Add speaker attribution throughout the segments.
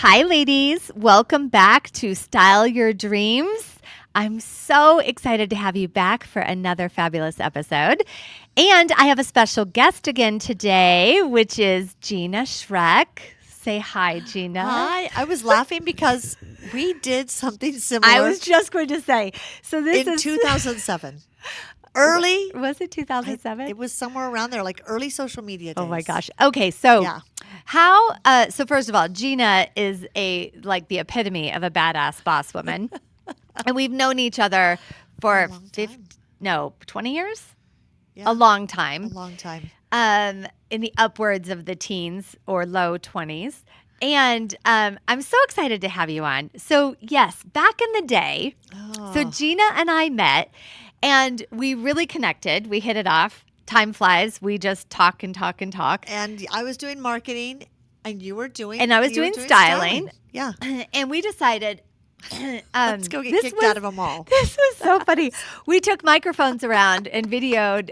Speaker 1: Hi, ladies. Welcome back to Style Your Dreams. I'm so excited to have you back for another fabulous episode. And I have a special guest again today, which is Gina Schreck. Say hi, Gina.
Speaker 2: Hi. I was laughing because we did something similar.
Speaker 1: I was just going to say. So this
Speaker 2: in
Speaker 1: is
Speaker 2: 2007. Early.
Speaker 1: Was it 2007?
Speaker 2: It was somewhere around there, like early social media days.
Speaker 1: Oh my gosh. Okay, so
Speaker 2: Yeah.
Speaker 1: so first of all, Gina is the epitome of a badass boss woman. And we've known each other for 20 years?
Speaker 2: Yeah.
Speaker 1: A long time.
Speaker 2: A long time.
Speaker 1: In the upwards of the teens or low 20s. And I'm so excited to have you on. So yes, back in the day, so Gina and I met and we really connected. We hit it off. Time flies. We just talk and talk and talk.
Speaker 2: And I was doing marketing and you were doing
Speaker 1: And I was doing styling.
Speaker 2: Yeah.
Speaker 1: And we decided
Speaker 2: let's go get kicked out of them all.
Speaker 1: This was so funny. We took microphones around and videoed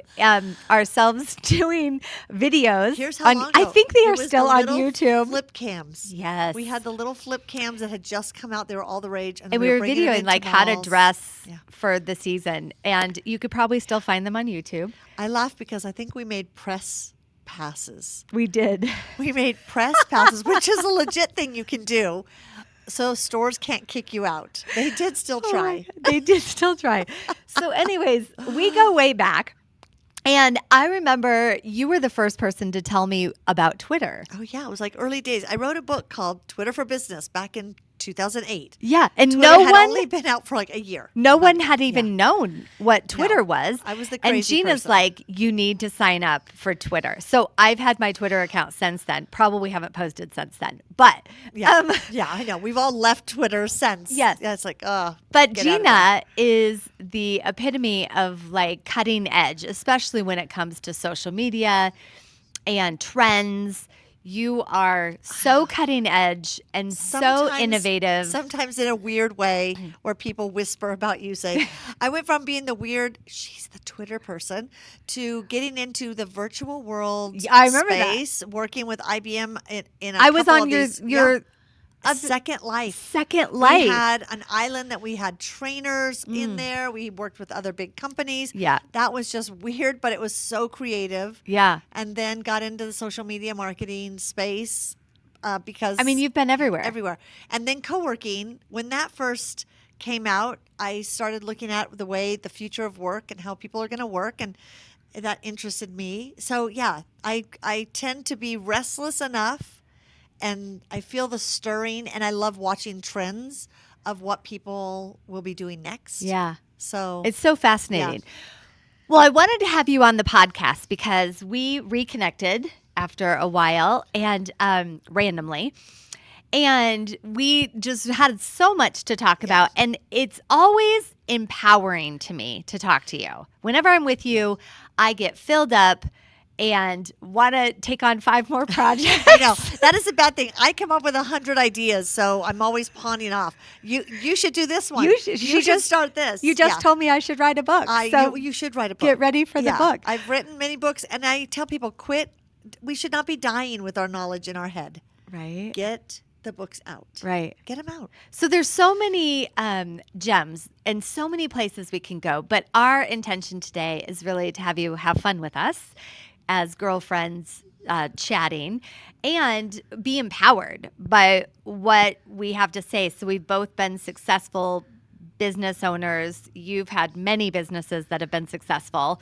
Speaker 1: ourselves doing videos.
Speaker 2: Here's how long
Speaker 1: I
Speaker 2: ago.
Speaker 1: think they
Speaker 2: It
Speaker 1: are
Speaker 2: was
Speaker 1: still
Speaker 2: the
Speaker 1: on
Speaker 2: little
Speaker 1: YouTube.
Speaker 2: Flip cams.
Speaker 1: Yes.
Speaker 2: We had the little flip cams that had just come out. They were all the rage.
Speaker 1: And we were
Speaker 2: bringing them
Speaker 1: videoing
Speaker 2: into
Speaker 1: like how to
Speaker 2: malls.
Speaker 1: dress
Speaker 2: Yeah.
Speaker 1: for the season. And you could probably still find them on YouTube.
Speaker 2: I laugh because I think we made press passes.
Speaker 1: We did.
Speaker 2: We made press passes, which is a legit thing you can do. So stores can't kick you out. They did still try.
Speaker 1: They did still try. So anyways, we go way back. And I remember you were the first person to tell me about Twitter.
Speaker 2: Oh, yeah. It was like early days. I wrote a book called Twitter for Business back in 2008.
Speaker 1: Yeah. And
Speaker 2: Twitter had only been out for like a year.
Speaker 1: No one had even known what Twitter was.
Speaker 2: I was the crazy
Speaker 1: And Gina's
Speaker 2: person.
Speaker 1: like, you need to sign up for Twitter. So I've had my Twitter account since then. Probably haven't posted since then. But
Speaker 2: yeah, I know. We've all left Twitter since.
Speaker 1: Yes.
Speaker 2: Yeah, it's like,
Speaker 1: But
Speaker 2: get out of
Speaker 1: Gina is the epitome of like cutting edge, especially when it comes to social media and trends. You are so cutting edge and so innovative.
Speaker 2: Sometimes in a weird way where people whisper about you, say, I went from being the weird, she's the Twitter person, to getting into the virtual world
Speaker 1: I remember
Speaker 2: space, working with IBM in a
Speaker 1: I was
Speaker 2: couple
Speaker 1: on
Speaker 2: of
Speaker 1: your
Speaker 2: Second Life.
Speaker 1: Second Life.
Speaker 2: We had an island that we had trainers in there. We worked with other big companies.
Speaker 1: Yeah.
Speaker 2: That was just weird, but it was so creative.
Speaker 1: Yeah.
Speaker 2: And then got into the social media marketing space because...
Speaker 1: I mean, you've been everywhere.
Speaker 2: Everywhere. And then co-working, when that first came out, I started looking at the way the future of work and how people are going to work, and that interested me. So, yeah, I tend to be restless enough, and I feel the stirring, and I love watching trends of what people will be doing next.
Speaker 1: Yeah.
Speaker 2: So
Speaker 1: it's so fascinating. Yeah. Well, I wanted to have you on the podcast because we reconnected after a while and randomly. And we just had so much to talk about. And it's always empowering to me to talk to you. Whenever I'm with you, I get filled up and want to take on 5 more projects.
Speaker 2: I know. That is a bad thing. I come up with 100 ideas, so I'm always pawning off. You should do this one. You should start this.
Speaker 1: You just told me I should write a book. So
Speaker 2: you should write a book.
Speaker 1: Get ready for the book.
Speaker 2: I've written many books, and I tell people, quit. We should not be dying with our knowledge in our head.
Speaker 1: Right.
Speaker 2: Get the books out.
Speaker 1: Right.
Speaker 2: Get them out.
Speaker 1: So there's so many gems and so many places we can go, but our intention today is really to have you have fun with us as girlfriends chatting and be empowered by what we have to say. So we've both been successful business owners. You've had many businesses that have been successful.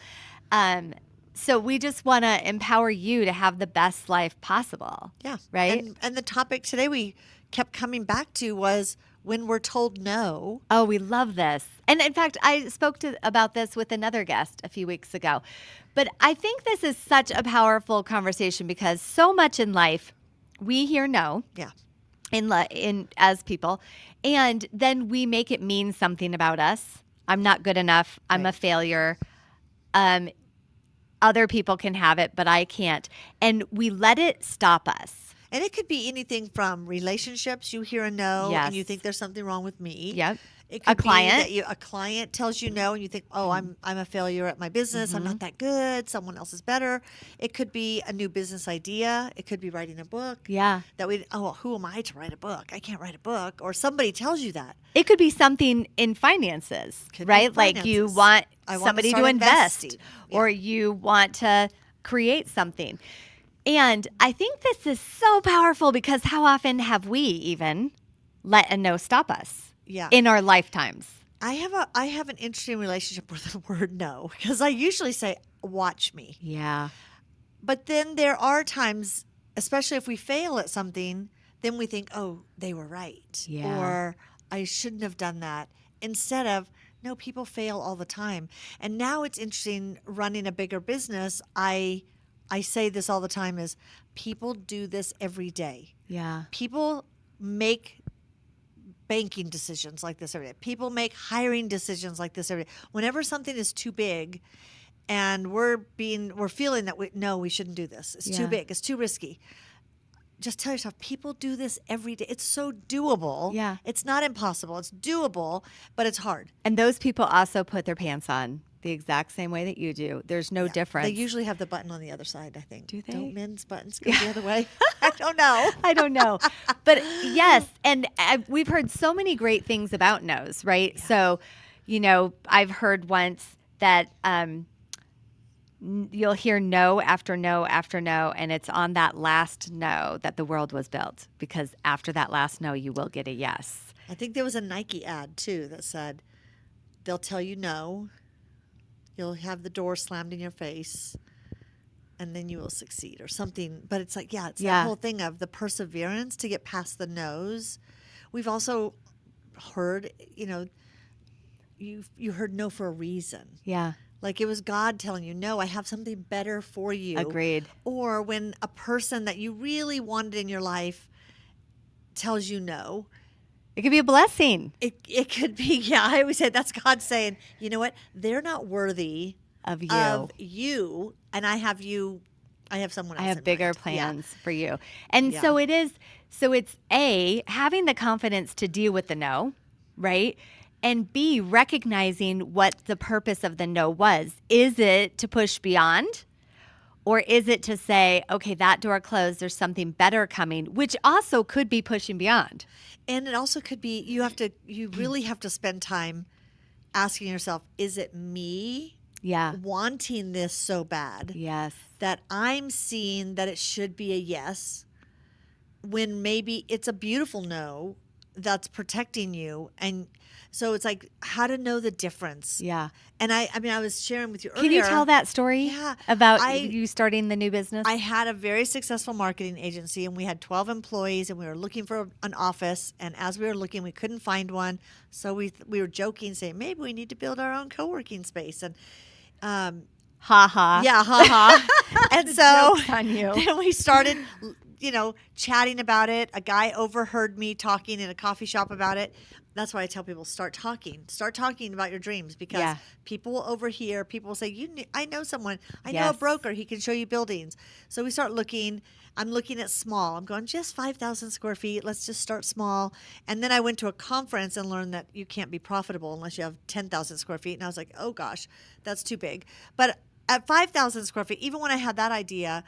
Speaker 1: So we just want to empower you to have the best life possible.
Speaker 2: Yeah.
Speaker 1: Right?
Speaker 2: And the topic today we kept coming back to was when we're told no.
Speaker 1: Oh, we love this. And in fact, I spoke about this with another guest a few weeks ago. But I think this is such a powerful conversation because so much in life we hear no.
Speaker 2: Yeah.
Speaker 1: In as people, and then we make it mean something about us. I'm not good enough. I'm a failure. Other people can have it, but I can't. And we let it stop us.
Speaker 2: And it could be anything from relationships. You hear a no,
Speaker 1: Yes.
Speaker 2: and you think there's something wrong with me.
Speaker 1: Yep.
Speaker 2: It
Speaker 1: A
Speaker 2: could be
Speaker 1: client.
Speaker 2: that a client tells you no and you think, oh, I'm a failure at my business. I'm not that good. Someone else is better. It could be a new business idea. It could be writing a book.
Speaker 1: Yeah.
Speaker 2: Who am I to write a book? I can't write a book. Or somebody tells you that.
Speaker 1: It could be something in finances,
Speaker 2: Could be
Speaker 1: right? Like you
Speaker 2: finances.
Speaker 1: want
Speaker 2: I want to
Speaker 1: somebody
Speaker 2: start
Speaker 1: to invest
Speaker 2: investing.
Speaker 1: or
Speaker 2: Yeah.
Speaker 1: you want to create something. And I think this is so powerful because how often have we even let a no stop us
Speaker 2: Yeah.
Speaker 1: in our lifetimes?
Speaker 2: I have an interesting relationship with the word no because I usually say, watch me.
Speaker 1: Yeah.
Speaker 2: But then there are times, especially if we fail at something, then we think, oh, they were right.
Speaker 1: Yeah.
Speaker 2: Or I shouldn't have done that. Instead of, no, people fail all the time. And now it's interesting running a bigger business. I say this all the time is people do this every day.
Speaker 1: Yeah.
Speaker 2: People make banking decisions like this every day. People make hiring decisions like this every day. Whenever something is too big and we're feeling that we shouldn't do this. It's too
Speaker 1: Yeah.
Speaker 2: big. It's too risky. Just tell yourself, people do this every day. It's so doable.
Speaker 1: Yeah.
Speaker 2: It's not impossible. It's doable, but it's hard.
Speaker 1: And those people also put their pants on the exact same way that you do. There's no
Speaker 2: Yeah.
Speaker 1: difference.
Speaker 2: They usually have the button on the other side, I think.
Speaker 1: Do they?
Speaker 2: Don't men's buttons go the other way? I don't know.
Speaker 1: I don't know. But yes, and we've heard so many great things about no's, right?
Speaker 2: Yeah.
Speaker 1: So, I've heard once that you'll hear no after no after no, and it's on that last no that the world was built, because after that last no, you will get a yes.
Speaker 2: I think there was a Nike ad, too, that said, they'll tell you no. You'll have the door slammed in your face, and then you will succeed or something. But it's like, it's that whole thing of the perseverance to get past the no's. We've also heard, you heard no for a reason.
Speaker 1: Yeah.
Speaker 2: Like it was God telling you, no, I have something better for you.
Speaker 1: Agreed.
Speaker 2: Or when a person that you really wanted in your life tells you no.
Speaker 1: It could be a blessing
Speaker 2: It could be, I always say that's God saying, you know what? They're not worthy
Speaker 1: of you.
Speaker 2: And I have someone else.
Speaker 1: I have
Speaker 2: in
Speaker 1: bigger
Speaker 2: mind.
Speaker 1: plans for you. And
Speaker 2: Yeah.
Speaker 1: so it's A, having the confidence to deal with the no, right? And B, recognizing what the purpose of the no was. Is it to push beyond? Or is it to say, okay, that door closed, there's something better coming, which also could be pushing beyond.
Speaker 2: And it also could be you really have to spend time asking yourself, is it me wanting this so bad
Speaker 1: Yes.
Speaker 2: that I'm seeing that it should be a yes when maybe it's a beautiful no that's protecting you? And so it's like how to know the difference.
Speaker 1: Yeah.
Speaker 2: And I was sharing with you earlier.
Speaker 1: Can you tell that story
Speaker 2: Yeah.
Speaker 1: about you starting the new business?
Speaker 2: I had a very successful marketing agency, and we had 12 employees, and we were looking for an office. And as we were looking, we couldn't find one. So we were joking, saying, maybe we need to build our own co-working space. And
Speaker 1: ha ha.
Speaker 2: yeah, ha ha. And so
Speaker 1: Joke's on you.
Speaker 2: then we started, chatting about it. A guy overheard me talking in a coffee shop about it. That's why I tell people, start talking about your dreams, because people will overhear. People will say, I know someone. I know a broker. He can show you buildings. So we start looking. I'm looking at small. I'm going, just 5,000 square feet. Let's just start small. And then I went to a conference and learned that you can't be profitable unless you have 10,000 square feet. And I was like, oh gosh, that's too big. But at 5,000 square feet, even when I had that idea,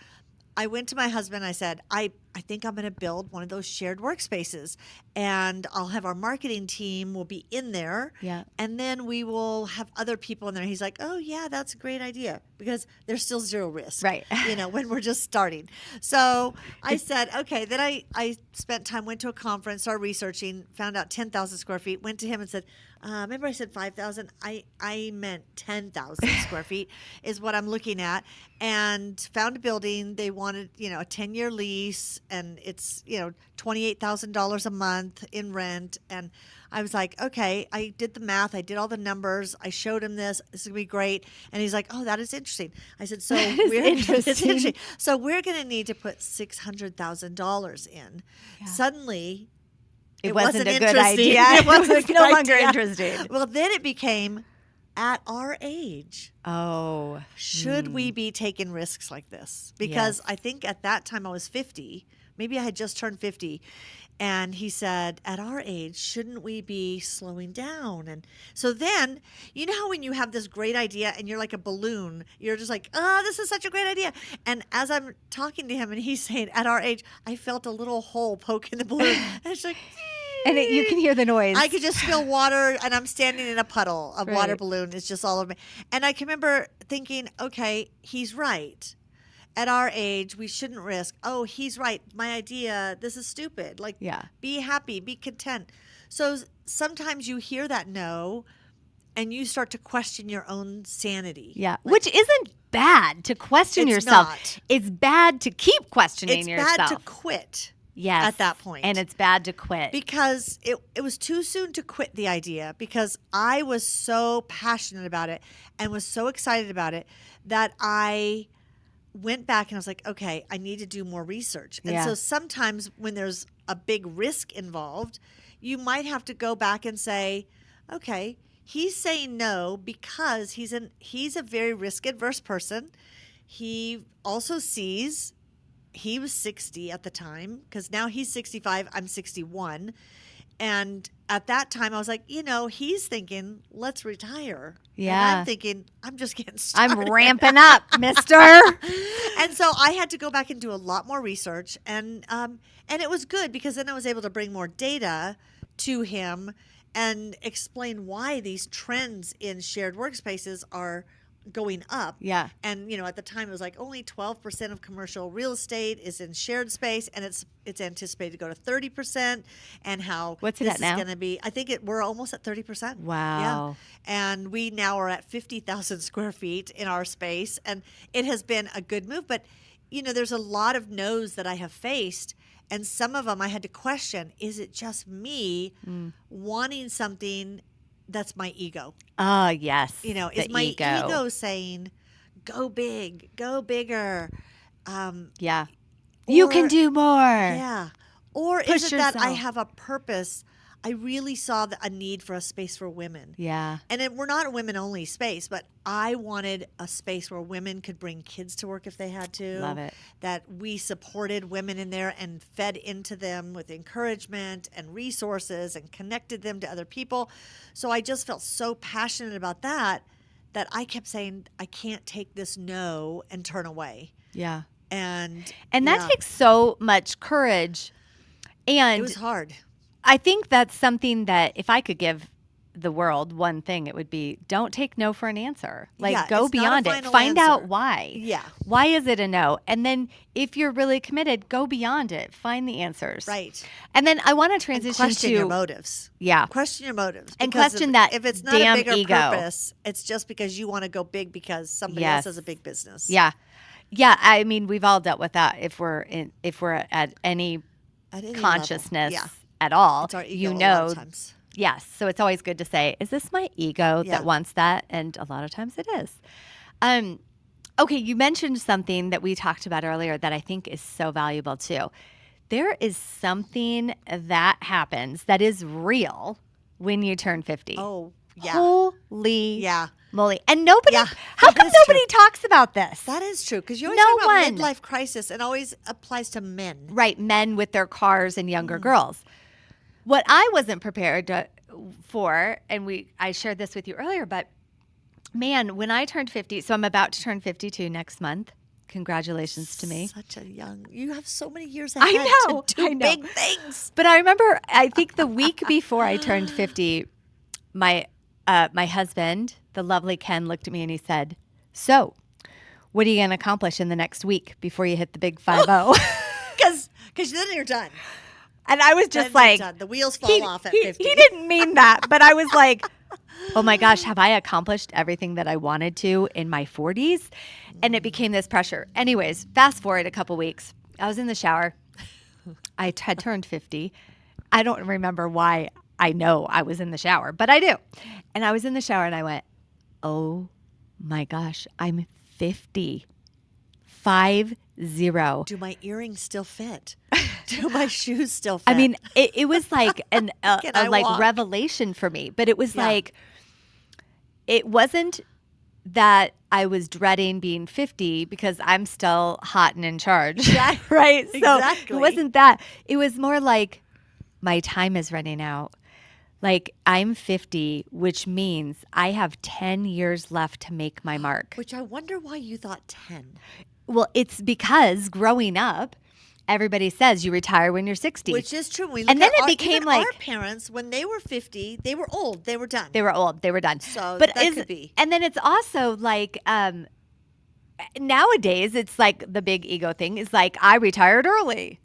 Speaker 2: I went to my husband. I said, I think I'm going to build one of those shared workspaces, and I'll have our marketing team will be in there.
Speaker 1: Yeah.
Speaker 2: And then we will have other people in there. He's like, oh yeah, that's a great idea, because there's still zero risk.
Speaker 1: Right.
Speaker 2: When we're just starting. So I said, okay. Then I spent time, went to a conference, started researching, found out 10,000 square feet, went to him and said, remember I said 5,000? I meant 10,000 square feet is what I'm looking at, and found a building. They wanted, a 10-year lease, and it's, $28,000 a month in rent. And I was like, okay, I did the math. I did all the numbers. I showed him this. This is going to be great. And he's like, oh, that is interesting. I said, so it's interesting. So we're going to need to put $600,000 in. Yeah. Suddenly,
Speaker 1: it wasn't a good
Speaker 2: interesting.
Speaker 1: idea.
Speaker 2: It was
Speaker 1: no longer interesting.
Speaker 2: Well, then it became, at our age, should we be taking risks like this? Because I think at that time I was 50. Maybe I had just turned 50. And he said, at our age, shouldn't we be slowing down? And so then, you know how when you have this great idea and you're like a balloon, you're just like, oh, this is such a great idea. And as I'm talking to him and he's saying, at our age, I felt a little hole poke in the balloon. And it's like,
Speaker 1: And you can hear the noise.
Speaker 2: I could just feel water, and I'm standing in a puddle. A water
Speaker 1: Right.
Speaker 2: balloon is just all over me. And I can remember thinking, okay, he's right. At our age, we shouldn't risk. Oh, he's right. My idea, this is stupid. Like,
Speaker 1: Yeah.
Speaker 2: be happy, be content. So sometimes you hear that no, and you start to question your own sanity.
Speaker 1: Yeah.
Speaker 2: Like,
Speaker 1: Which isn't bad to question
Speaker 2: It's
Speaker 1: yourself.
Speaker 2: not.
Speaker 1: It's bad to keep questioning
Speaker 2: it's
Speaker 1: yourself.
Speaker 2: bad to quit
Speaker 1: Yes.
Speaker 2: at that point.
Speaker 1: And it's bad to quit.
Speaker 2: because it was too soon to quit the idea, because I was so passionate about it and was so excited about it that I went back and I was like, okay, I need to do more research. And
Speaker 1: Yeah.
Speaker 2: so sometimes when there's a big risk involved, you might have to go back and say, okay, he's saying no because he's a very risk adverse person. He also sees, he was 60 at the time, because now he's 65, I'm 61. And at that time, I was like, he's thinking, let's retire. And
Speaker 1: Yeah.
Speaker 2: I'm thinking, I'm just getting started.
Speaker 1: I'm ramping up, mister.
Speaker 2: And so I had to go back and do a lot more research. And it was good, because then I was able to bring more data to him and explain why these trends in shared workspaces are going up.
Speaker 1: Yeah.
Speaker 2: And at the time it was like only 12% of commercial real estate is in shared space, and it's anticipated to go to 30%. And how
Speaker 1: What's it
Speaker 2: this
Speaker 1: at
Speaker 2: is
Speaker 1: now?
Speaker 2: going to be, I think we're almost at 30%.
Speaker 1: Wow.
Speaker 2: Yeah. And we now are at 50,000 square feet in our space, and it has been a good move. But there's a lot of no's that I have faced, and some of them I had to question: is it just me wanting something that's my ego?
Speaker 1: Oh, yes.
Speaker 2: Is
Speaker 1: The
Speaker 2: my ego saying, go big, go bigger?
Speaker 1: Yeah. You can
Speaker 2: Or-
Speaker 1: do more.
Speaker 2: Yeah. Or
Speaker 1: Push
Speaker 2: is it that I
Speaker 1: yourself.
Speaker 2: have a purpose? I really saw a need for a space for women.
Speaker 1: Yeah.
Speaker 2: And we're not a women-only space, but I wanted a space where women could bring kids to work if they had to.
Speaker 1: Love it.
Speaker 2: That we supported women in there and fed into them with encouragement and resources and connected them to other people. So I just felt so passionate about that I kept saying, I can't take this no and turn away.
Speaker 1: Yeah.
Speaker 2: And
Speaker 1: And that
Speaker 2: yeah,
Speaker 1: takes so much courage. And
Speaker 2: it was hard.
Speaker 1: I think that's something that if I could give the world one thing, it would be don't take no for an answer. Like,
Speaker 2: Yeah,
Speaker 1: go
Speaker 2: it's not a
Speaker 1: beyond it.
Speaker 2: final
Speaker 1: Find out
Speaker 2: answer.
Speaker 1: why.
Speaker 2: Yeah.
Speaker 1: Why is it a no? And then if you're really committed, go beyond it. Find the answers.
Speaker 2: Right.
Speaker 1: And then I want to
Speaker 2: And
Speaker 1: transition
Speaker 2: question
Speaker 1: to
Speaker 2: your motives.
Speaker 1: Yeah.
Speaker 2: Question your motives.
Speaker 1: And
Speaker 2: because
Speaker 1: question that
Speaker 2: if it's not
Speaker 1: damn
Speaker 2: a bigger
Speaker 1: ego.
Speaker 2: purpose, it's just because you want to go big because somebody else
Speaker 1: Yes.
Speaker 2: has a big business.
Speaker 1: Yeah. Yeah. I mean, we've all dealt with that if we're at any
Speaker 2: At any
Speaker 1: consciousness
Speaker 2: level. Yeah.
Speaker 1: at all.
Speaker 2: It's our ego
Speaker 1: You
Speaker 2: a lot
Speaker 1: know,
Speaker 2: of times.
Speaker 1: yes. So it's always good to say, is this my ego
Speaker 2: Yeah.
Speaker 1: that wants that? And a lot of times it is. Okay, you mentioned something that we talked about earlier that I think is so valuable too. There is something that happens that is real when you turn 50.
Speaker 2: Oh, yeah.
Speaker 1: Holy
Speaker 2: Yeah.
Speaker 1: moly. And nobody,
Speaker 2: Yeah,
Speaker 1: how
Speaker 2: that
Speaker 1: come
Speaker 2: is
Speaker 1: nobody talks about this?
Speaker 2: That is true. Because you always
Speaker 1: No
Speaker 2: talk about
Speaker 1: one.
Speaker 2: midlife crisis, and always applies to men.
Speaker 1: Right, men with their cars and younger girls. What I wasn't prepared for, and I shared this with you earlier, but man, when I turned 50, so I'm about to turn 52 next month. Congratulations to me.
Speaker 2: Such a young. You have so many years
Speaker 1: I
Speaker 2: ahead
Speaker 1: know,
Speaker 2: to do
Speaker 1: I know.
Speaker 2: big things.
Speaker 1: But I remember, I think the week before I turned 50, my husband, the lovely Ken, looked at me and he said, "So, what are you going to accomplish in the next week before you hit the big 5-0?"
Speaker 2: Because then you're done.
Speaker 1: And I was just
Speaker 2: Then you're
Speaker 1: like,
Speaker 2: done. The wheels fall off at 50.
Speaker 1: He didn't mean that, but I was like, oh my gosh, have I accomplished everything that I wanted to in my 40s? And it became this pressure. Anyways, fast forward a couple weeks. I was in the shower. I had turned 50. I don't remember why I know I was in the shower, but I do. And I was in the shower and I went, oh my gosh, I'm 50. 50.
Speaker 2: Do my earrings still fit? Do my shoes still fit?
Speaker 1: I mean, it was like
Speaker 2: Can I walk?
Speaker 1: revelation for me, but it was
Speaker 2: Yeah.
Speaker 1: like, it wasn't that I was dreading being 50 because I'm still hot and in charge.
Speaker 2: Yeah,
Speaker 1: right? So
Speaker 2: exactly.
Speaker 1: it wasn't that. It was more like, my time is running out. Like, I'm 50, which means I have 10 years left to make my mark.
Speaker 2: Which I wonder why you thought 10.
Speaker 1: Well, it's because growing up, everybody says you retire when you're 60.
Speaker 2: Which is true.
Speaker 1: And then it became like
Speaker 2: our parents, when they were 50, they were old. They were done.
Speaker 1: they were old. They were done.
Speaker 2: So
Speaker 1: but
Speaker 2: that could be.
Speaker 1: And then it's also like nowadays, it's like the big ego thing is like, I retired early.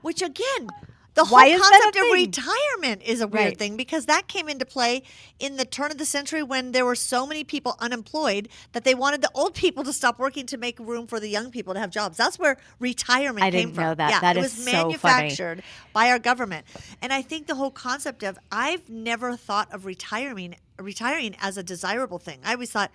Speaker 2: Which again, the whole
Speaker 1: Why is that a
Speaker 2: concept of
Speaker 1: thing?
Speaker 2: retirement is a weird
Speaker 1: Right.
Speaker 2: thing because that came into play in the turn of the century when there were so many people unemployed that they wanted the old people to stop working to make room for the young people to have jobs. That's where retirement
Speaker 1: I
Speaker 2: came
Speaker 1: didn't
Speaker 2: from.
Speaker 1: know that.
Speaker 2: Yeah,
Speaker 1: That
Speaker 2: it
Speaker 1: is
Speaker 2: was
Speaker 1: so funny.
Speaker 2: manufactured by our government. And I think the whole concept of I've never thought of retiring as a desirable thing. I always thought,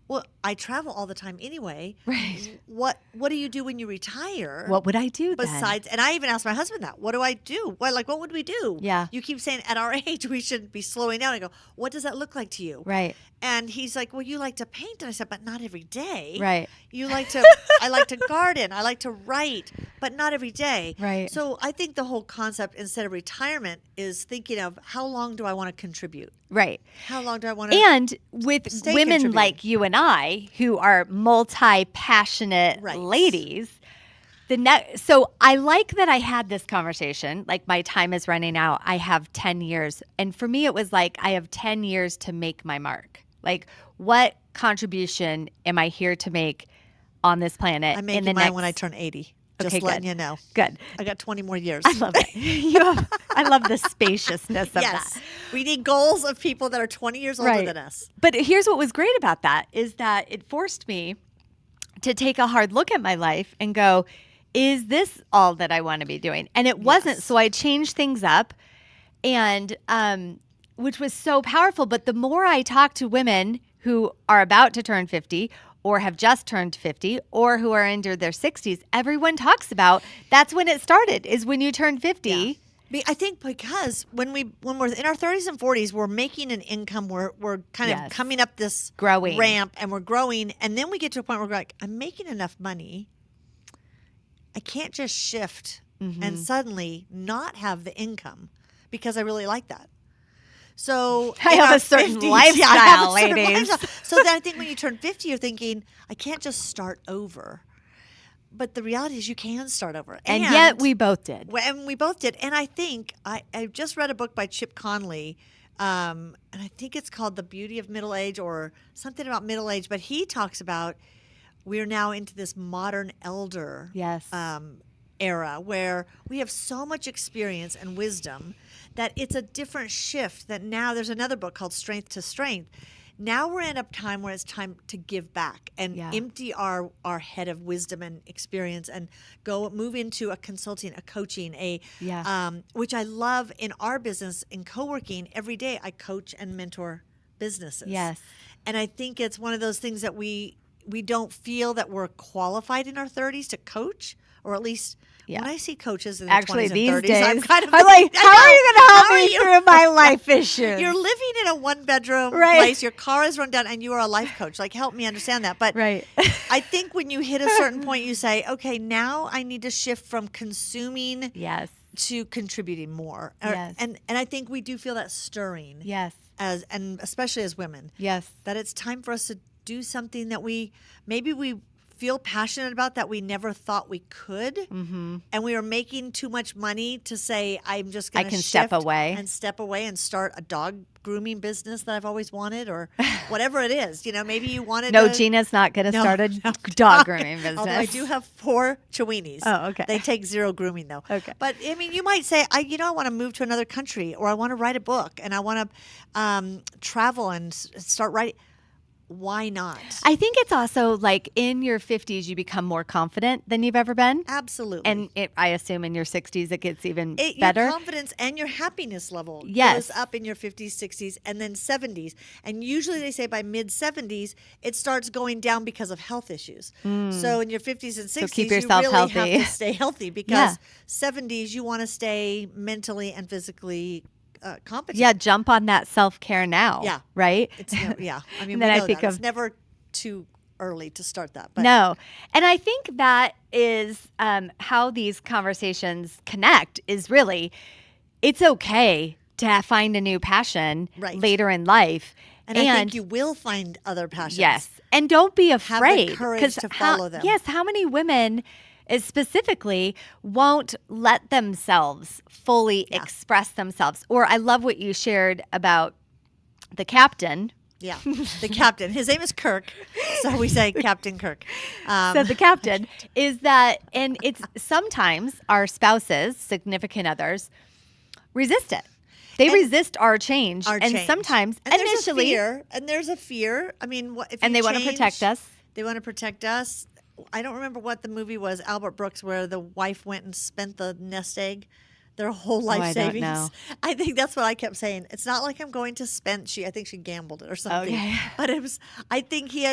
Speaker 2: well, I travel all the time anyway.
Speaker 1: Right.
Speaker 2: What do you do when you retire?
Speaker 1: What would I do then?
Speaker 2: Besides, and I even asked my husband that. What do I do? What would we do?
Speaker 1: Yeah.
Speaker 2: You keep saying at our age we should be slowing down. I go, what does that look like to you?
Speaker 1: Right.
Speaker 2: And he's like, well, you like to paint. And I said, but not every day.
Speaker 1: Right.
Speaker 2: You like to, I like to garden. I like to write, but not every day.
Speaker 1: Right.
Speaker 2: So I think the whole concept instead of retirement is thinking of how long do I want to contribute?
Speaker 1: Right.
Speaker 2: How long do I want to?
Speaker 1: And with
Speaker 2: Stay
Speaker 1: women
Speaker 2: contributing.
Speaker 1: like you and I, who are multi-passionate
Speaker 2: Right.
Speaker 1: ladies, so I like that I had this conversation. Like, my time is running out. I have 10 years. And for me, it was like, I have 10 years to make my mark. Like, what contribution am I here to make on this planet?
Speaker 2: I'm making mine when I turn 80. Just
Speaker 1: Okay,
Speaker 2: letting
Speaker 1: good.
Speaker 2: you know.
Speaker 1: Good.
Speaker 2: I got 20 more years.
Speaker 1: I love it. I love the spaciousness of
Speaker 2: Yes.
Speaker 1: that.
Speaker 2: We need goals of people that are 20 years older
Speaker 1: Right.
Speaker 2: than us.
Speaker 1: But here's what was great about that is that it forced me to take a hard look at my life and go, is this all that I want to be doing? And it wasn't.
Speaker 2: Yes.
Speaker 1: So I changed things up, and which was so powerful. But the more I talk to women who are about to turn 50 or have just turned 50 or who are into their 60s, everyone talks about that's when it started, is when you turn 50.
Speaker 2: I think because when we're in our 30s and 40s, we're making an income. We're kind of
Speaker 1: Yes.
Speaker 2: coming up this
Speaker 1: Growing.
Speaker 2: ramp, and we're growing. And then we get to a point where we're like, I'm making enough money. I can't just shift and suddenly not have the income because I really like that. So
Speaker 1: I
Speaker 2: in
Speaker 1: have
Speaker 2: our
Speaker 1: a certain
Speaker 2: 50s,
Speaker 1: lifestyle,
Speaker 2: I have a certain
Speaker 1: ladies.
Speaker 2: lifestyle. So then I think when you turn 50, you're thinking, I can't just start over. But the reality is you can start over.
Speaker 1: And yet we both did.
Speaker 2: And we both did. And I think I just read a book by Chip Conley, and I think it's called The Beauty of Middle Age or something about middle age. But he talks about we're now into this modern elder
Speaker 1: Yes.
Speaker 2: era where we have so much experience and wisdom that it's a different shift. That now there's another book called Strength to Strength. Now we're in a time where it's time to give back and
Speaker 1: Yeah.
Speaker 2: empty our head of wisdom and experience and move into a consulting, a coaching, which I love in our business in co-working. Every day I coach and mentor businesses.
Speaker 1: Yes.
Speaker 2: And I think it's one of those things that we don't feel that we're qualified in our 30s to coach, or at least
Speaker 1: Yeah.
Speaker 2: when I see coaches in their
Speaker 1: Actually,
Speaker 2: 20s
Speaker 1: these
Speaker 2: and 30s,
Speaker 1: days,
Speaker 2: I'm kind of
Speaker 1: I'm like,
Speaker 2: I
Speaker 1: how are
Speaker 2: know.
Speaker 1: you going to help
Speaker 2: How are
Speaker 1: me
Speaker 2: you?
Speaker 1: through my life issues?
Speaker 2: You're living in a one-bedroom
Speaker 1: Right.
Speaker 2: place. Your car is run down, and you are a life coach. Like, help me understand that. But
Speaker 1: Right.
Speaker 2: I think when you hit a certain point, you say, okay, now I need to shift from consuming
Speaker 1: Yes.
Speaker 2: to contributing more.
Speaker 1: Yes.
Speaker 2: And I think we do feel that stirring,
Speaker 1: Yes.
Speaker 2: and especially as women,
Speaker 1: Yes.
Speaker 2: that it's time for us to do something that we feel passionate about that we never thought we could. Mm-hmm. And we are making too much money to say, I'm just going to
Speaker 1: can step away.
Speaker 2: and start a dog grooming business that I've always wanted, or whatever it is. Maybe you wanted
Speaker 1: No,
Speaker 2: to.
Speaker 1: Gina's not going to
Speaker 2: No,
Speaker 1: start a
Speaker 2: no,
Speaker 1: dog grooming business.
Speaker 2: Although I do have 4 Chiweenies.
Speaker 1: Oh, okay.
Speaker 2: They take 0 grooming though.
Speaker 1: Okay.
Speaker 2: But I mean, you might say, I want to move to another country, or I want to write a book, and I want to travel and start writing. Why not?
Speaker 1: I think it's also like in your 50s, you become more confident than you've ever been.
Speaker 2: Absolutely.
Speaker 1: And I assume in your 60s, it gets even better.
Speaker 2: Your confidence and your happiness level
Speaker 1: Yes.
Speaker 2: goes up in your 50s, 60s, and then 70s. And usually they say by mid-70s, it starts going down because of health issues. So in your 50s and 60s,
Speaker 1: keep yourself
Speaker 2: you really
Speaker 1: healthy.
Speaker 2: have to stay healthy because 70s, you want to stay mentally and physically competent.
Speaker 1: Yeah, jump on that self-care now.
Speaker 2: Yeah.
Speaker 1: Right?
Speaker 2: It's yeah. I mean,
Speaker 1: And
Speaker 2: we
Speaker 1: then I
Speaker 2: know
Speaker 1: think
Speaker 2: that.
Speaker 1: of-
Speaker 2: It's never too early to start that. But
Speaker 1: No. And I think that is how these conversations connect is really it's okay to find a new passion
Speaker 2: Right.
Speaker 1: later in life.
Speaker 2: And I think you will find other passions.
Speaker 1: Yes. And don't be afraid.
Speaker 2: Have the courage to follow them.
Speaker 1: Yes. How many women specifically won't let themselves fully express themselves? Or I love what you shared about the captain.
Speaker 2: Yeah, the captain. His name is Kirk, so we say Captain Kirk.
Speaker 1: So the captain is that, and it's sometimes our spouses, significant others, resist it. They resist our change. And sometimes initially.
Speaker 2: There's a fear. I mean, if
Speaker 1: and they want to protect us.
Speaker 2: They want to protect us. I don't remember what the movie was, Albert Brooks, where the wife went and spent the nest egg, their whole life savings.
Speaker 1: Don't know.
Speaker 2: I think that's what I kept saying. It's not like I'm going to spend. I think she gambled it or something.
Speaker 1: Okay.
Speaker 2: But it was. I think he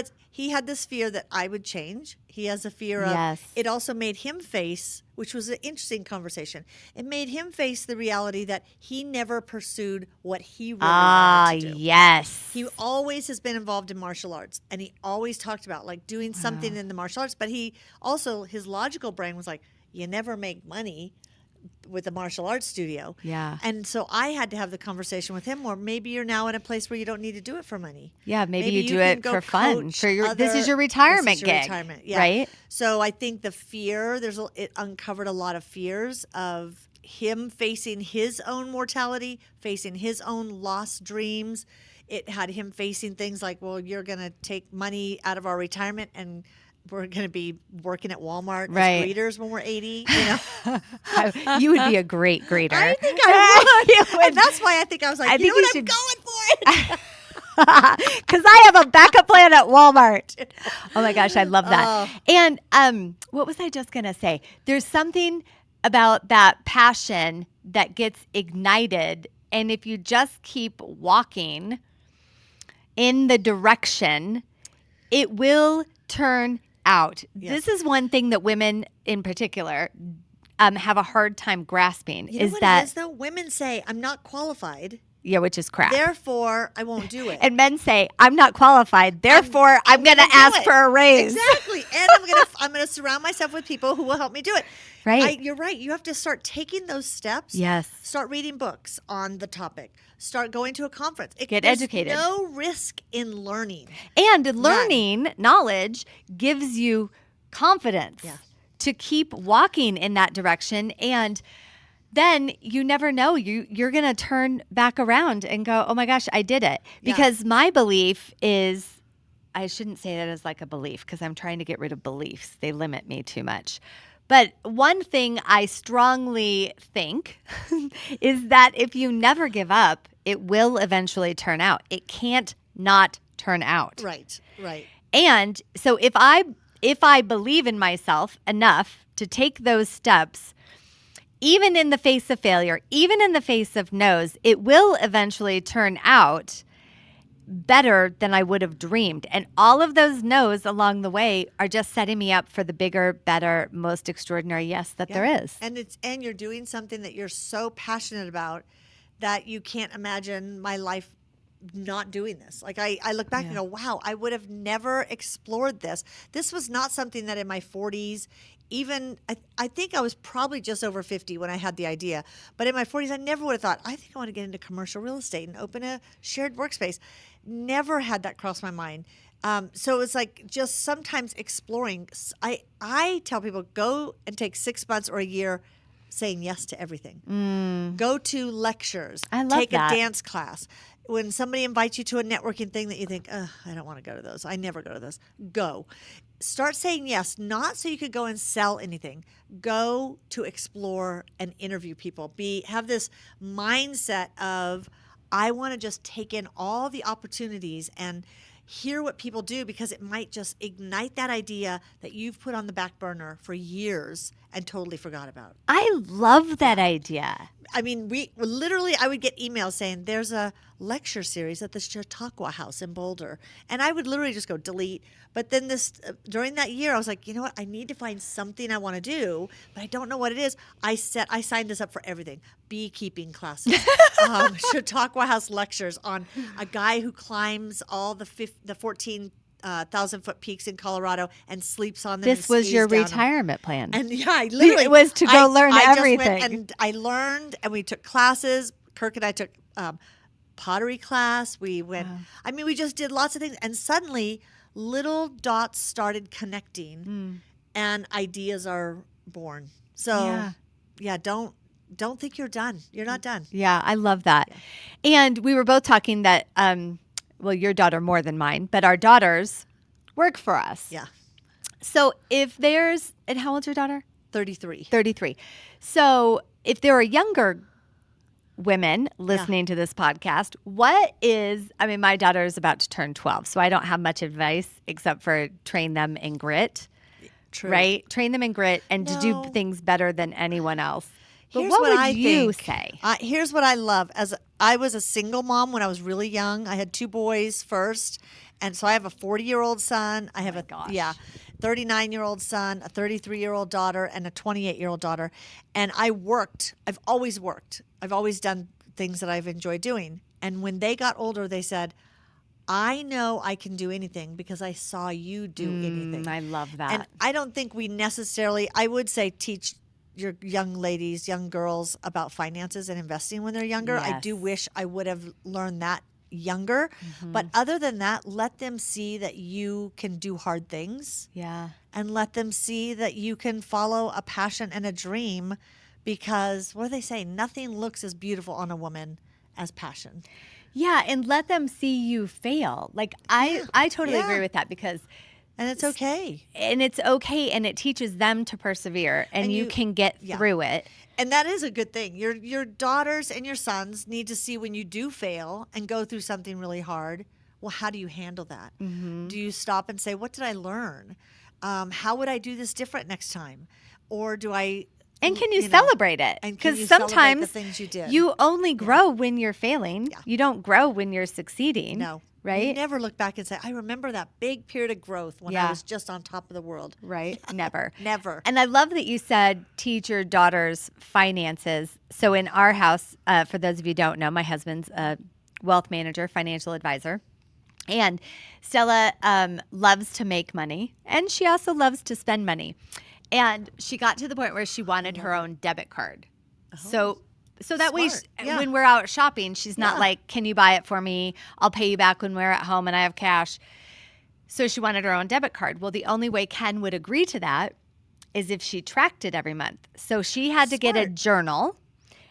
Speaker 2: had this fear that I would change. He has a fear of.
Speaker 1: Yes.
Speaker 2: It also made him face, which was an interesting conversation. It made him face the reality that he never pursued what he really wanted to do.
Speaker 1: Yes.
Speaker 2: He always has been involved in martial arts, and he always talked about like doing something in the martial arts. But he also, his logical brain was like, you never make money with a martial arts studio.
Speaker 1: Yeah.
Speaker 2: And so I had to have the conversation with him, or maybe you're now in a place where you don't need to do it for money.
Speaker 1: Yeah, maybe you do it for fun.
Speaker 2: coach
Speaker 1: For your this is
Speaker 2: other-
Speaker 1: your retirement
Speaker 2: this is your
Speaker 1: gig.
Speaker 2: retirement, yeah.
Speaker 1: Right?
Speaker 2: So I think the fear, it uncovered a lot of fears of him facing his own mortality, facing his own lost dreams. It had him facing things like, well, you're going to take money out of our retirement and we're going to be working at Walmart
Speaker 1: Right.
Speaker 2: as greeters when we're 80, you know.
Speaker 1: You would be a great greeter.
Speaker 2: I think I would.
Speaker 1: You would.
Speaker 2: And that's why I think I was like,
Speaker 1: I
Speaker 2: you know
Speaker 1: think
Speaker 2: what,
Speaker 1: you
Speaker 2: I'm
Speaker 1: should-
Speaker 2: going for it.
Speaker 1: Because I have a backup plan at Walmart. Oh my gosh, I love that. And what was I just going to say? There's something about that passion that gets ignited. And if you just keep walking in the direction, it will turn out.
Speaker 2: Yes.
Speaker 1: This is one thing that women in particular have a hard time grasping.
Speaker 2: You know
Speaker 1: is
Speaker 2: what
Speaker 1: that
Speaker 2: it is, though? Women say, I'm not qualified,
Speaker 1: yeah, which is crap.
Speaker 2: therefore I won't do it.
Speaker 1: And men say, I'm not qualified, therefore I'm going to
Speaker 2: gonna do
Speaker 1: ask
Speaker 2: it.
Speaker 1: for a raise.
Speaker 2: Exactly. And I'm gonna surround myself with people who will help me do it.
Speaker 1: Right.
Speaker 2: You're right. You have to start taking those steps.
Speaker 1: Yes.
Speaker 2: Start reading books on the topic. Start going to a conference.
Speaker 1: Get
Speaker 2: there's
Speaker 1: educated.
Speaker 2: No risk in learning.
Speaker 1: And learning knowledge gives you confidence
Speaker 2: Yeah.
Speaker 1: to keep walking in that direction. And then you never know. You're going to turn back around and go, oh my gosh, I did it.
Speaker 2: Yeah.
Speaker 1: Because my belief is, I shouldn't say that as like a belief because I'm trying to get rid of beliefs. They limit me too much. But one thing I strongly think is that if you never give up, it will eventually turn out. It can't not turn out.
Speaker 2: Right. Right.
Speaker 1: And so if I believe in myself enough to take those steps, even in the face of failure, even in the face of no's, it will eventually turn out better than I would have dreamed. And all of those no's along the way are just setting me up for the bigger, better, most extraordinary yes that there is.
Speaker 2: And you're doing something that you're so passionate about that you can't imagine my life not doing this. Like I look back and go, wow, I would have never explored this. This was not something that in my 40s, even I think I was probably just over 50 when I had the idea. But in my 40s, I never would have thought, I think I want to get into commercial real estate and open a shared workspace. Never had that cross my mind. So it's like just sometimes exploring. I tell people, go and take 6 months or a year saying yes to everything. Go to lectures.
Speaker 1: I love
Speaker 2: take
Speaker 1: that.
Speaker 2: a dance class. When somebody invites you to a networking thing that you think, I don't want to go to those. I never go to those. Go. Start saying yes, not so you could go and sell anything. Go to explore and interview people. Have this mindset of, I want to just take in all the opportunities and hear what people do, because it might just ignite that idea that you've put on the back burner for years and totally forgot about.
Speaker 1: I love that idea.
Speaker 2: I mean, I would get emails saying there's a lecture series at the Chautauqua House in Boulder. And I would literally just go delete. But then during that year, I was like, you know what? I need to find something I want to do, but I don't know what it is. I signed this up for everything. Beekeeping classes, Chautauqua House lectures on a guy who climbs all the 14 1,000-foot peaks in Colorado and sleeps on them.
Speaker 1: This
Speaker 2: and
Speaker 1: was your
Speaker 2: skis down 'em.
Speaker 1: retirement plan.
Speaker 2: And yeah, I literally
Speaker 1: It was to go learn
Speaker 2: I
Speaker 1: everything.
Speaker 2: Just went and I learned, and we took classes. Kirk and I took pottery class. We went.
Speaker 1: Wow.
Speaker 2: I mean, we just did lots of things, and suddenly little dots started connecting, and ideas are born. So yeah, don't think you're done. You're not done.
Speaker 1: Yeah, I love that. Yeah. And we were both talking that, well, your daughter more than mine, but our daughters work for us.
Speaker 2: Yeah.
Speaker 1: So if there's, and how old's your daughter?
Speaker 2: 33.
Speaker 1: 33. So if there are younger women listening to this podcast, my daughter is about to turn 12, so I don't have much advice except for train them in grit.
Speaker 2: True.
Speaker 1: Right? Train them in grit and to do things better than anyone else. But
Speaker 2: Here's
Speaker 1: what would
Speaker 2: I
Speaker 1: you
Speaker 2: think.
Speaker 1: say?
Speaker 2: Here's what I love. As I was a single mom when I was really young, I had 2 boys first, and so I have a 40-year-old son. I have 39-year-old son, a 33-year-old daughter, and a 28-year-old daughter. And I worked. I've always worked. I've always done things that I've enjoyed doing. And when they got older, they said, I know I can do anything because I saw you do anything.
Speaker 1: I love that.
Speaker 2: And I don't think we necessarily, I would say, teach your young ladies, young girls about finances and investing when they're younger.
Speaker 1: Yes.
Speaker 2: I do wish I would have learned that younger. But other than that, let them see that you can do hard things.
Speaker 1: Yeah.
Speaker 2: And let them see that you can follow a passion and a dream, because what do they say? Nothing looks as beautiful on a woman as passion.
Speaker 1: Yeah, and let them see you fail. Like I totally agree with that, because
Speaker 2: and it's okay.
Speaker 1: And it's okay, and it teaches them to persevere, and you can get through it.
Speaker 2: And that is a good thing. Your daughters and your sons need to see when you do fail and go through something really hard. Well, how do you handle that? Do you stop and say, what did I learn? How would I do this different next time? Or do I...
Speaker 1: And can you celebrate it? Because sometimes
Speaker 2: the things you did?
Speaker 1: You only grow when you're failing. Yeah. You don't grow when you're succeeding.
Speaker 2: No.
Speaker 1: Right?
Speaker 2: You never look back and say, I remember that big period of growth when I was just on top of the world.
Speaker 1: Right? Never.
Speaker 2: Never.
Speaker 1: And I love that you said teach your daughters finances. So in our house, for those of you who don't know, my husband's a wealth manager, financial advisor. And Stella loves to make money, and she also loves to spend money. And she got to the point where she wanted her own debit card. So that way, when we're out shopping, she's not like, can you buy it for me? I'll pay you back when we're at home and I have cash. So she wanted her own debit card. Well, the only way Ken would agree to that is if she tracked it every month. So she had to get a journal,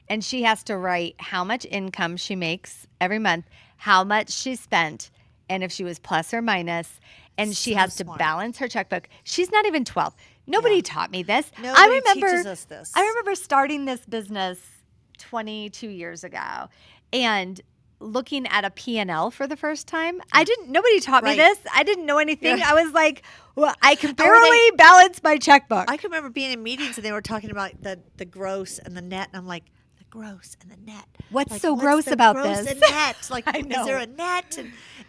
Speaker 1: and she has to write how much income she makes every month, how much she spent, and if she was plus or minus, and she has to balance her checkbook. She's not even 12. Nobody taught me this.
Speaker 2: Nobody teaches us this.
Speaker 1: I remember starting this business 22 years ago and looking at a P&L for the first time. Nobody taught me this. I didn't know anything. I was like, well, I can barely balance my checkbook.
Speaker 2: I can remember being in meetings and they were talking about the gross and the net, and I'm like, the gross and the net.
Speaker 1: What's so gross about
Speaker 2: gross
Speaker 1: this?
Speaker 2: And net? Like,
Speaker 1: I know.
Speaker 2: Is there a net?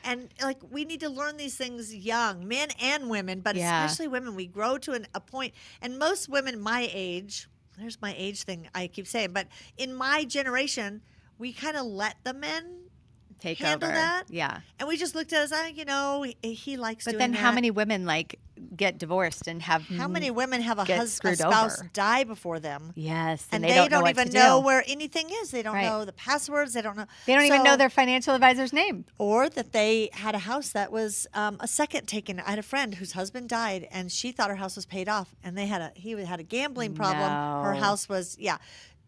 Speaker 2: And like, we need to learn these things young, men and women, but especially women. We grow to a point, and most women my age, there's my age thing I keep saying, but in my generation, we kind of let the men handle that.
Speaker 1: Yeah.
Speaker 2: And we just looked at it as, he likes doing that.
Speaker 1: But then how many women get divorced and have
Speaker 2: how many women have a spouse die before them?
Speaker 1: Yes.
Speaker 2: And they don't even know where anything is. They don't know the passwords. They don't know.
Speaker 1: They don't even know their financial advisor's name.
Speaker 2: Or that they had a house that was a second taken. I had a friend whose husband died, and she thought her house was paid off, and he had a gambling problem.
Speaker 1: No.
Speaker 2: Her house was,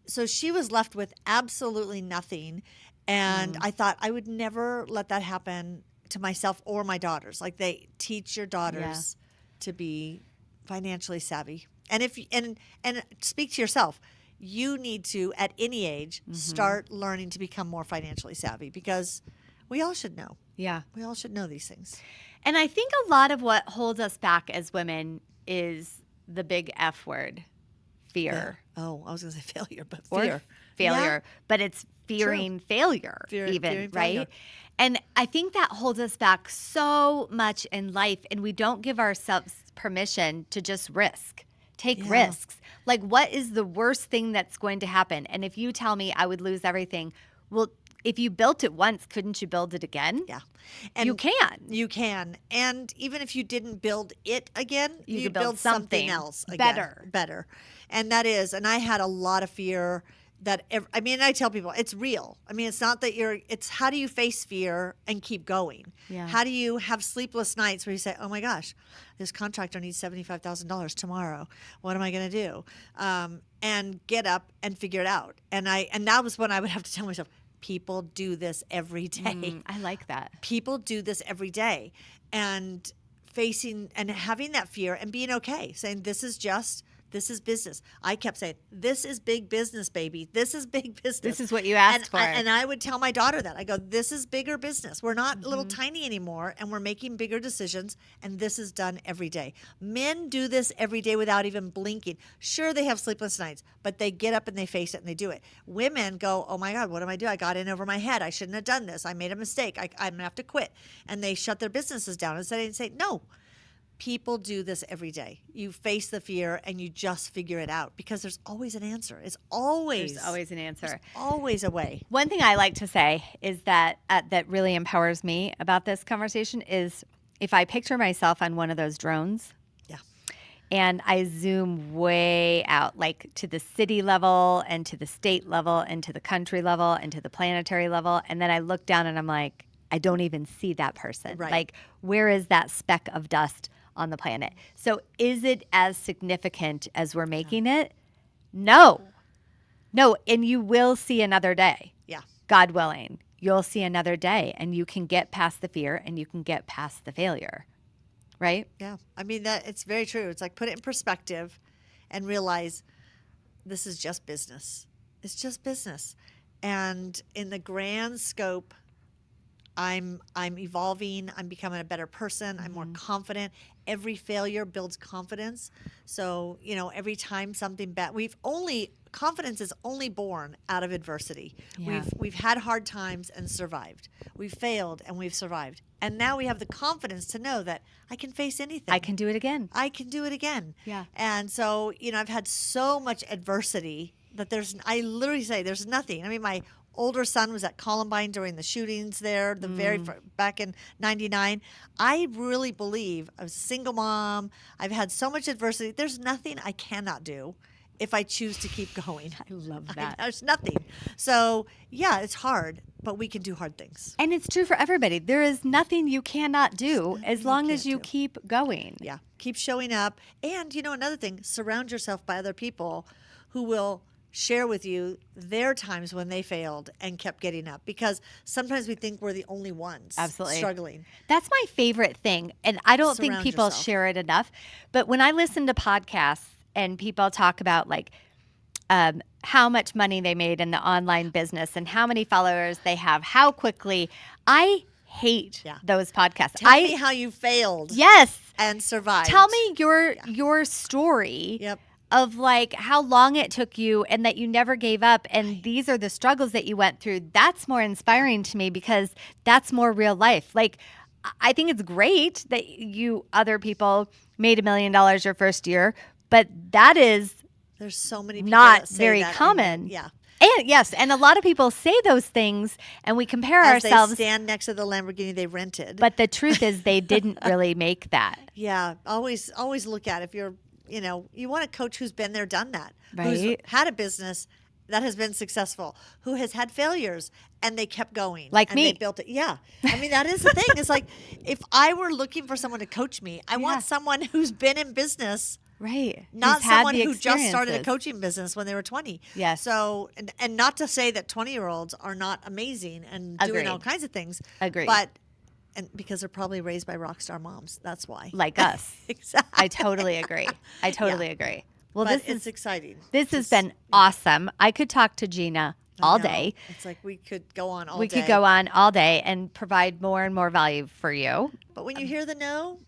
Speaker 2: So she was left with absolutely nothing. And I thought I would never let that happen to myself or my daughters. Like, they teach your daughters to be financially savvy. And and speak to yourself. You need to, at any age, start learning to become more financially savvy, because we all should know.
Speaker 1: Yeah.
Speaker 2: We all should know these things.
Speaker 1: And I think a lot of what holds us back as women is the big F word, fear.
Speaker 2: Yeah. Oh, I was going to say failure, but
Speaker 1: fear. Failure. Yeah. But it's fearing failure, fearing right? Failure. And I think that holds us back so much in life, and we don't give ourselves permission to just take risks. Like, what is the worst thing that's going to happen? And if you tell me I would lose everything, well, if you built it once, couldn't you build it again?
Speaker 2: Yeah.
Speaker 1: You can.
Speaker 2: You can. And even if you didn't build it again,
Speaker 1: You
Speaker 2: you'd
Speaker 1: could build
Speaker 2: something
Speaker 1: something
Speaker 2: else again.
Speaker 1: better.
Speaker 2: Better. And I had a lot of fear that, I tell people it's real. It's not that it's how do you face fear and keep going?
Speaker 1: Yeah.
Speaker 2: How do you have sleepless nights where you say, oh my gosh, this contractor needs $75,000 tomorrow. What am I going to do? And get up and figure it out. And that was when I would have to tell myself, people do this every day.
Speaker 1: I like that.
Speaker 2: People do this every day. And facing and having that fear and being okay, saying this is business. I kept saying, this is big business, baby. This is big business.
Speaker 1: This is what you asked for.
Speaker 2: And I would tell my daughter that. I go, this is bigger business. We're not little tiny anymore, and we're making bigger decisions, and this is done every day. Men do this every day without even blinking. Sure, they have sleepless nights, but they get up and they face it and they do it. Women go, oh my God, what am I doing? I got in over my head. I shouldn't have done this. I made a mistake. I'm going to have to quit. And they shut their businesses down instead of saying, no. People do this every day. You face the fear and you just figure it out because there's always an answer. There's always
Speaker 1: an answer.
Speaker 2: There's always a way.
Speaker 1: One thing I like to say is that that really empowers me about this conversation is if I picture myself on one of those drones, and I zoom way out, like to the city level and to the state level and to the country level and to the planetary level, and then I look down and I'm like, I don't even see that person.
Speaker 2: Right.
Speaker 1: Like, where is that speck of dust on the planet? So is it as significant as we're making it? No. And you will see another day.
Speaker 2: Yeah.
Speaker 1: God willing. You'll see another day and you can get past the fear and you can get past the failure. Right?
Speaker 2: Yeah. That it's very true. It's like put it in perspective and realize this is just business. It's just business. And in the grand scope, I'm evolving. I'm becoming a better person. I'm more confident. Every failure builds confidence. So, every time something bad, confidence is only born out of adversity.
Speaker 1: Yeah.
Speaker 2: We've had hard times and survived. We've failed and we've survived. And now we have the confidence to know that I can face anything.
Speaker 1: I can do it again.
Speaker 2: I can do it again.
Speaker 1: Yeah.
Speaker 2: And so, I've had so much adversity that I literally say there's nothing. My older son was at Columbine during the shootings there, back in '99. I really believe I was a single mom. I've had so much adversity. There's nothing I cannot do if I choose to keep going.
Speaker 1: I love that.
Speaker 2: There's nothing. So, yeah, it's hard, but we can do hard things.
Speaker 1: And it's true for everybody. There is nothing you cannot do as long as you keep going.
Speaker 2: Yeah, keep showing up. And, another thing, surround yourself by other people who will share with you their times when they failed and kept getting up, because sometimes we think we're the only ones struggling.
Speaker 1: That's my favorite thing. And I don't think people share it enough. But when I listen to podcasts and people talk about how much money they made in the online business and how many followers they have, how quickly, I hate those podcasts.
Speaker 2: Tell me how you failed.
Speaker 1: Yes.
Speaker 2: And survived.
Speaker 1: Tell me your story.
Speaker 2: Yep.
Speaker 1: Of how long it took you and that you never gave up and these are the struggles that you went through. That's more inspiring to me because that's more real life. I think it's great that other people made $1 million your first year, but there's
Speaker 2: so many people
Speaker 1: not
Speaker 2: that say
Speaker 1: very
Speaker 2: that,
Speaker 1: common.
Speaker 2: Yeah.
Speaker 1: And yes, and a lot of people say those things and we compare ourselves.
Speaker 2: They stand next to the Lamborghini they rented.
Speaker 1: But the truth is they didn't really make that.
Speaker 2: Yeah. Always look at if you're you want a coach who's been there, done that,
Speaker 1: right?
Speaker 2: Who's had a business that has been successful, who has had failures and they kept going.
Speaker 1: Like
Speaker 2: and
Speaker 1: me.
Speaker 2: They built it. Yeah. That is the thing. It's like if I were looking for someone to coach me, I want someone who's been in business.
Speaker 1: Right.
Speaker 2: Not someone who just started a coaching business when they were 20.
Speaker 1: Yes.
Speaker 2: So, and not to say that 20-year-olds are not amazing and doing all kinds of things.
Speaker 1: Agreed.
Speaker 2: And because they're probably raised by rock star moms. That's why.
Speaker 1: Like us.
Speaker 2: Exactly.
Speaker 1: I totally agree. Agree. Well,
Speaker 2: but it's exciting.
Speaker 1: This has been awesome. I could talk to Gina all day.
Speaker 2: It's like we could go on all day.
Speaker 1: We could go on all day and provide more and more value for you.
Speaker 2: But when you hear the no,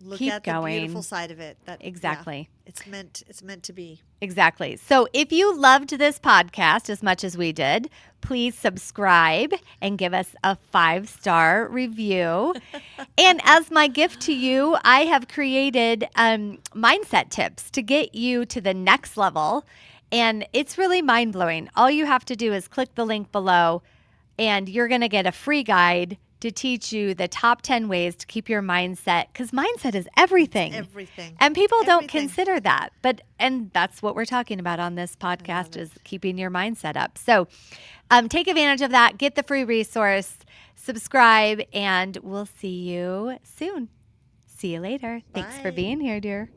Speaker 2: look
Speaker 1: keep
Speaker 2: at
Speaker 1: going.
Speaker 2: The beautiful side of it.
Speaker 1: Exactly.
Speaker 2: It's meant to be.
Speaker 1: Exactly. So if you loved this podcast as much as we did, please subscribe and give us a 5-star review. And as my gift to you, I have created mindset tips to get you to the next level. And it's really mind-blowing. All you have to do is click the link below and you're going to get a free guide to teach you the top 10 ways to keep your mindset, because mindset is everything.
Speaker 2: Everything.
Speaker 1: And people don't
Speaker 2: Everything.
Speaker 1: consider that. And that's what we're talking about on this podcast is keeping your mindset up. So take advantage of that. Get the free resource, subscribe, and we'll see you soon. See you later. Thanks for
Speaker 2: Bye.
Speaker 1: being here, dear.